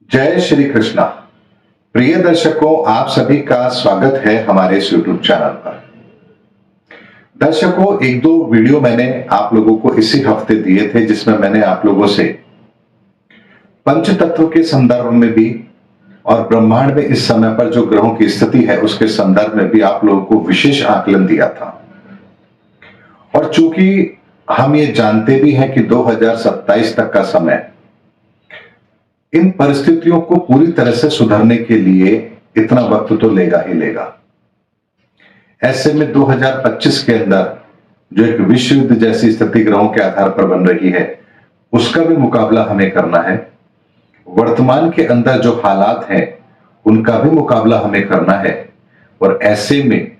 जय श्री कृष्णा। प्रिय दर्शकों, आप सभी का स्वागत है हमारे इस यूट्यूब चैनल पर। दर्शकों, एक दो वीडियो मैंने आप लोगों को इसी हफ्ते दिए थे जिसमें मैंने आप लोगों से पंच तत्व के संदर्भ में भी और ब्रह्मांड में इस समय पर जो ग्रहों की स्थिति है उसके संदर्भ में भी आप लोगों को विशेष आकलन दिया था। और चूंकि हम ये जानते भी हैं कि 2027 तक का समय इन परिस्थितियों को पूरी तरह से सुधरने के लिए इतना वक्त तो लेगा ही लेगा। ऐसे में 2025 के अंदर जो एक विश्व युद्ध जैसी स्थिति ग्रहों के आधार पर बन रही है उसका भी मुकाबला हमें करना है। वर्तमान के अंदर जो हालात हैं उनका भी मुकाबला हमें करना है। और ऐसे में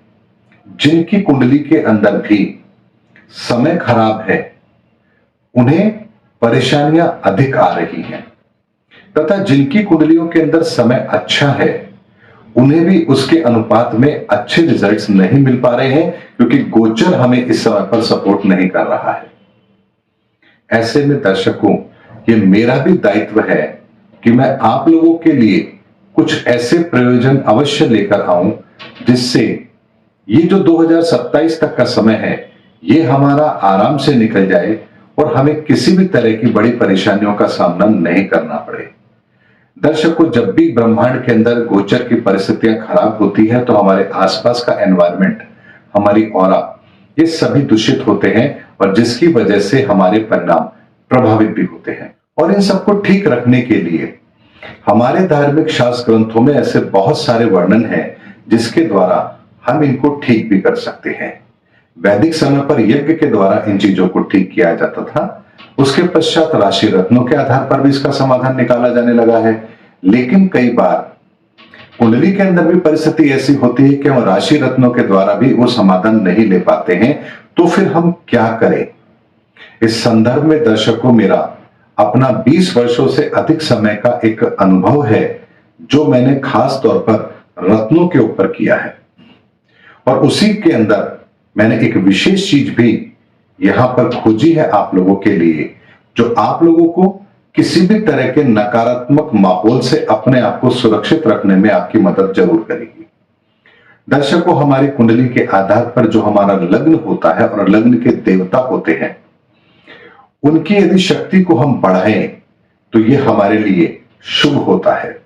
जिनकी कुंडली के अंदर भी समय खराब है उन्हें परेशानियां अधिक आ रही हैं, तथा जिनकी कुंडलियों के अंदर समय अच्छा है उन्हें भी उसके अनुपात में अच्छे रिजल्ट्स नहीं मिल पा रहे हैं, क्योंकि गोचर हमें इस समय पर सपोर्ट नहीं कर रहा है। ऐसे में दर्शकों, ये मेरा भी दायित्व है कि मैं आप लोगों के लिए कुछ ऐसे प्रयोजन अवश्य लेकर आऊं जिससे ये जो 2027 तक का समय है ये हमारा आराम से निकल जाए और हमें किसी भी तरह की बड़ी परेशानियों का सामना नहीं करना पड़े। दर्शकों, जब भी ब्रह्मांड के अंदर गोचर की परिस्थितियां खराब होती है तो हमारे आसपास का एनवायरनमेंट, हमारी ऑरा, ये सभी दूषित होते हैं और जिसकी वजह से हमारे परिणाम प्रभावित भी होते हैं। और इन सबको ठीक रखने के लिए हमारे धार्मिक शास्त्र ग्रंथों में ऐसे बहुत सारे वर्णन हैं जिसके द्वारा हम इनको ठीक भी कर सकते हैं। वैदिक समय पर यज्ञ के द्वारा इन चीजों को ठीक किया जाता था। उसके पश्चात राशि रत्नों के आधार पर भी इसका समाधान निकाला जाने लगा है। लेकिन कई बार कुंडली के अंदर भी परिस्थिति ऐसी होती है कि हम राशि रत्नों के द्वारा भी वो समाधान नहीं ले पाते हैं, तो फिर हम क्या करें? इस संदर्भ में दर्शकों, मेरा अपना 20 वर्षों से अधिक समय का एक अनुभव है जो मैंने खास तौर पर रत्नों के ऊपर किया है। और उसी के अंदर मैंने एक विशेष चीज भी यहां पर खोजी है आप लोगों के लिए, जो आप लोगों को किसी भी तरह के नकारात्मक माहौल से अपने आप को सुरक्षित रखने में आपकी मदद जरूर करेगी। दर्शकों, हमारी कुंडली के आधार पर जो हमारा लग्न होता है और लग्न के देवता होते हैं उनकी यदि शक्ति को हम बढ़ाएं तो यह हमारे लिए शुभ होता है।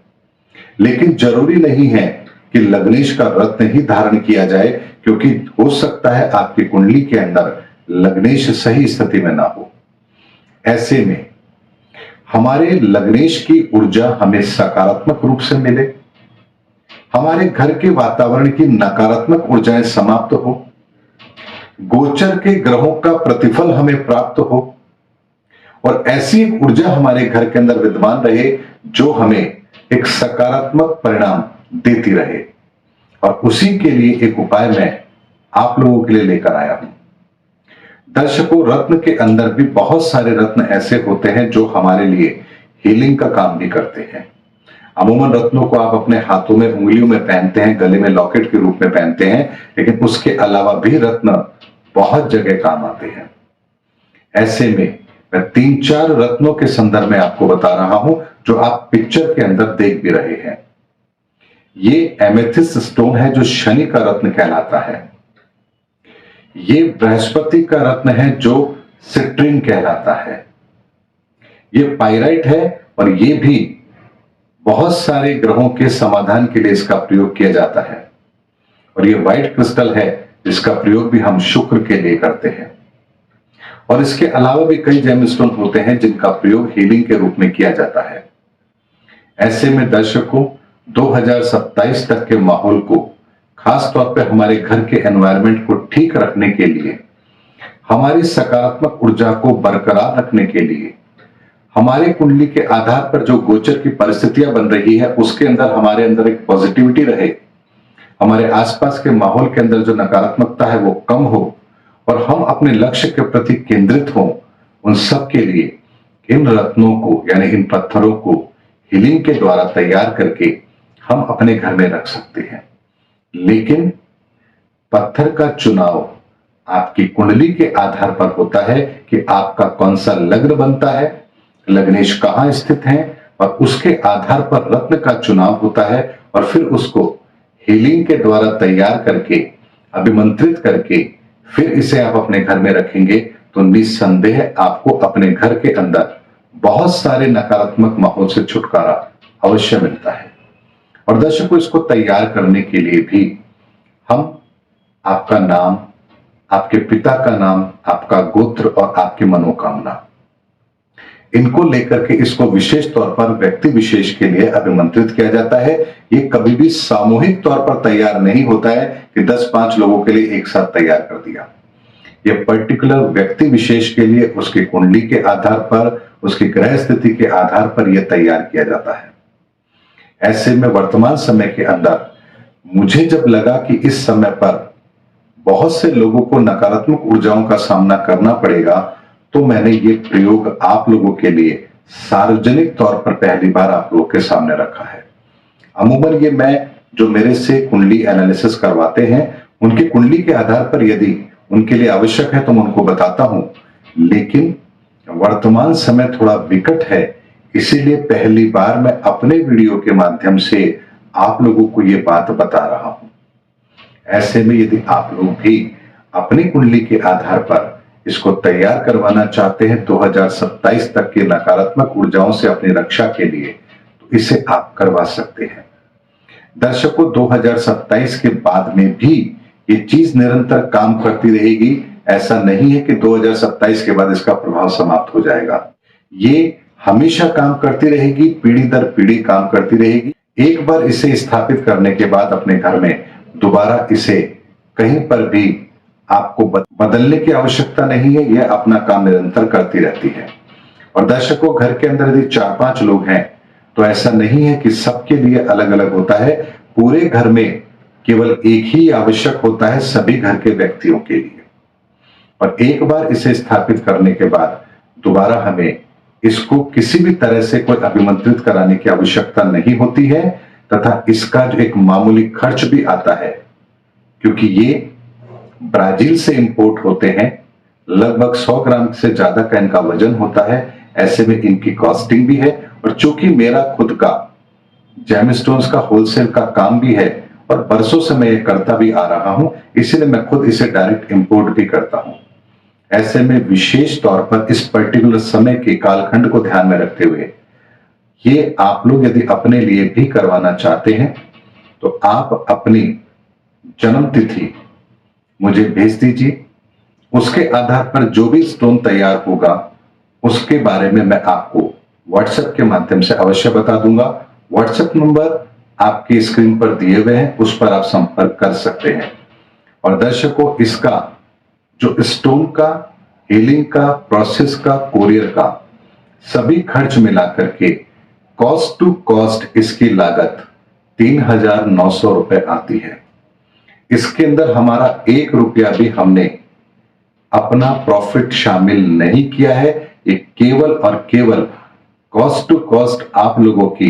लेकिन जरूरी नहीं है कि लग्नेश का रत्न ही धारण किया जाए, क्योंकि हो सकता है आपकी कुंडली के अंदर लग्नेश सही स्थिति में ना हो। ऐसे में हमारे लग्नेश की ऊर्जा हमें सकारात्मक रूप से मिले, हमारे घर के वातावरण की नकारात्मक ऊर्जाएं समाप्त हो, गोचर के ग्रहों का प्रतिफल हमें प्राप्त हो और ऐसी एक ऊर्जा हमारे घर के अंदर विद्यमान रहे जो हमें एक सकारात्मक परिणाम देती रहे। और उसी के लिए एक उपाय मैं आप लोगों के लिए लेकर आया हूं। दर्शकों, रत्न के अंदर भी बहुत सारे रत्न ऐसे होते हैं जो हमारे लिए हीलिंग का काम भी करते हैं। अमूमन रत्नों को आप अपने हाथों में, उंगलियों में पहनते हैं, गले में लॉकेट के रूप में पहनते हैं, लेकिन उसके अलावा भी रत्न बहुत जगह काम आते हैं। ऐसे में मैं 3-4 रत्नों के संदर्भ में आपको बता रहा हूं जो आप पिक्चर के अंदर देख भी रहे हैं। ये एमेथिस्ट स्टोन है जो शनि का रत्न कहलाता है। ये बृहस्पति का रत्न है जो सिट्रीन कहलाता है। ये पाइराइट है और ये भी बहुत सारे ग्रहों के समाधान के लिए इसका प्रयोग किया जाता है। और ये व्हाइट क्रिस्टल है जिसका प्रयोग भी हम शुक्र के लिए करते हैं। और इसके अलावा भी कई जेमस्टोन होते हैं जिनका प्रयोग हीलिंग के रूप में किया जाता है। ऐसे में दर्शकों, 2027 तक के माहौल को, खास तौर पे हमारे घर के एनवायरनमेंट को ठीक रखने के लिए, हमारी सकारात्मक ऊर्जा को बरकरार रखने के लिए, हमारे कुंडली के आधार पर जो गोचर की परिस्थितियां बन रही है उसके अंदर हमारे अंदर एक पॉजिटिविटी रहे, हमारे आसपास के माहौल के अंदर जो नकारात्मकता है वो कम हो और हम अपने लक्ष्य के प्रति केंद्रित हों, उन सब के लिए इन रत्नों को, यानी इन पत्थरों को हीलिंग के द्वारा तैयार करके हम अपने घर में रख सकते हैं। लेकिन पत्थर का चुनाव आपकी कुंडली के आधार पर होता है कि आपका कौन सा लग्न बनता है, लग्नेश कहां स्थित है, और उसके आधार पर रत्न का चुनाव होता है और फिर उसको हीलिंग के द्वारा तैयार करके अभिमंत्रित करके फिर इसे आप अपने घर में रखेंगे तो निस्संदेह आपको अपने घर के अंदर बहुत सारे नकारात्मक माहौल से छुटकारा अवश्य मिलता है। और दर्शकों, इसको तैयार करने के लिए भी हम आपका नाम, आपके पिता का नाम, आपका गोत्र और आपकी मनोकामना, इनको लेकर के इसको विशेष तौर पर व्यक्ति विशेष के लिए अभिमंत्रित किया जाता है। ये कभी भी सामूहिक तौर पर तैयार नहीं होता है कि 10-5 लोगों के लिए एक साथ तैयार कर दिया। ये पर्टिकुलर व्यक्ति विशेष के लिए उसकी कुंडली के आधार पर, उसकी ग्रह स्थिति के आधार पर यह तैयार किया जाता है। ऐसे में वर्तमान समय के अंदर मुझे जब लगा कि इस समय पर बहुत से लोगों को नकारात्मक ऊर्जाओं का सामना करना पड़ेगा, तो मैंने ये प्रयोग आप लोगों के लिए सार्वजनिक तौर पर पहली बार आप लोगों के सामने रखा है। अमूमन ये मैं जो मेरे से कुंडली एनालिसिस करवाते हैं उनकी कुंडली के आधार पर यदि उनके लिए आवश्यक है तो मैं उनको बताता हूं, लेकिन वर्तमान समय थोड़ा विकट है, इसीलिए पहली बार मैं अपने वीडियो के माध्यम से आप लोगों को ये बात बता रहा हूं। ऐसे में यदि आप लोग भी अपनी कुंडली के आधार पर इसको तैयार करवाना चाहते हैं 2027 तक के नकारात्मक ऊर्जाओं से अपनी रक्षा के लिए, तो इसे आप करवा सकते हैं। दर्शकों, 2027 के बाद में भी ये चीज निरंतर काम करती रहेगी। ऐसा नहीं है कि 2027 के बाद इसका प्रभाव समाप्त हो जाएगा। ये हमेशा काम करती रहेगी, पीढ़ी दर पीढ़ी काम करती रहेगी। एक बार इसे स्थापित करने के बाद अपने घर में दोबारा इसे कहीं पर भी आपको बदलने की आवश्यकता नहीं है, यह अपना काम निरंतर करती रहती है। और दर्शकों, घर के अंदर यदि 4-5 लोग हैं तो ऐसा नहीं है कि सबके लिए अलग अलग होता है। पूरे घर में केवल एक ही आवश्यक होता है सभी घर के व्यक्तियों के लिए। और एक बार इसे स्थापित करने के बाद दोबारा हमें इसको किसी भी तरह से कोई अभिमंत्रित कराने की आवश्यकता नहीं होती है, तथा इसका जो एक मामूली खर्च भी आता है, क्योंकि ये ब्राजील से इंपोर्ट होते हैं, लगभग 100 ग्राम से ज्यादा का इनका वजन होता है। ऐसे में इनकी कॉस्टिंग भी है। और चूंकि मेरा खुद का जेमस्टोन्स का होलसेल का काम भी है और बरसों से मैं ये करता भी आ रहा हूं, इसीलिए मैं खुद इसे डायरेक्ट इंपोर्ट भी करता हूं। ऐसे में विशेष तौर पर इस पर्टिकुलर समय के कालखंड को ध्यान में रखते हुए ये आप लोग यदि अपने लिए भी करवाना चाहते हैं तो आप अपनी जन्म तिथि मुझे भेज दीजिए। उसके आधार पर जो भी स्टोन तैयार होगा उसके बारे में मैं आपको व्हाट्सएप के माध्यम से अवश्य बता दूंगा। व्हाट्सएप नंबर आपकी स्क्रीन पर दिए हुए हैं, उस पर आप संपर्क कर सकते हैं। और दर्शकों, इसका जो स्टोन का, हीलिंग का, प्रोसेस का, कोरियर का सभी खर्च मिलाकर के कॉस्ट टू कॉस्ट इसकी लागत 3,900 रुपए आती है। इसके अंदर हमारा 1 रुपया भी हमने अपना प्रॉफिट शामिल नहीं किया है। ये केवल और केवल कॉस्ट टू कॉस्ट आप लोगों की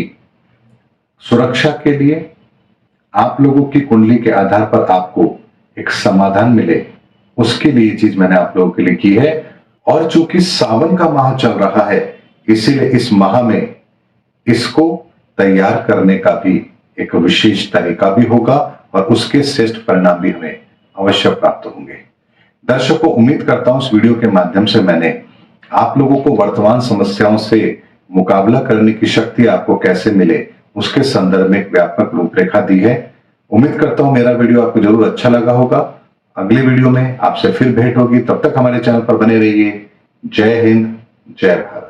सुरक्षा के लिए, आप लोगों की कुंडली के आधार पर आपको एक समाधान मिले, उसके लिए चीज मैंने आप लोगों के लिए की है। और चूंकि सावन का माह चल रहा है, इसीलिए इस माह में इसको तैयार करने का भी एक विशेष तरीका भी होगा और उसके श्रेष्ठ परिणाम भी हमें अवश्य प्राप्त होंगे। दर्शकों, उम्मीद करता हूं इस वीडियो के माध्यम से मैंने आप लोगों को वर्तमान समस्याओं से मुकाबला करने की शक्ति आपको कैसे मिले उसके संदर्भ में एक व्यापक रूपरेखा दी है। उम्मीद करता हूं मेरा वीडियो आपको जरूर अच्छा लगा होगा। अगले वीडियो में आपसे फिर भेंट होगी, तब तक हमारे चैनल पर बने रहिए। जय हिंद, जय भारत।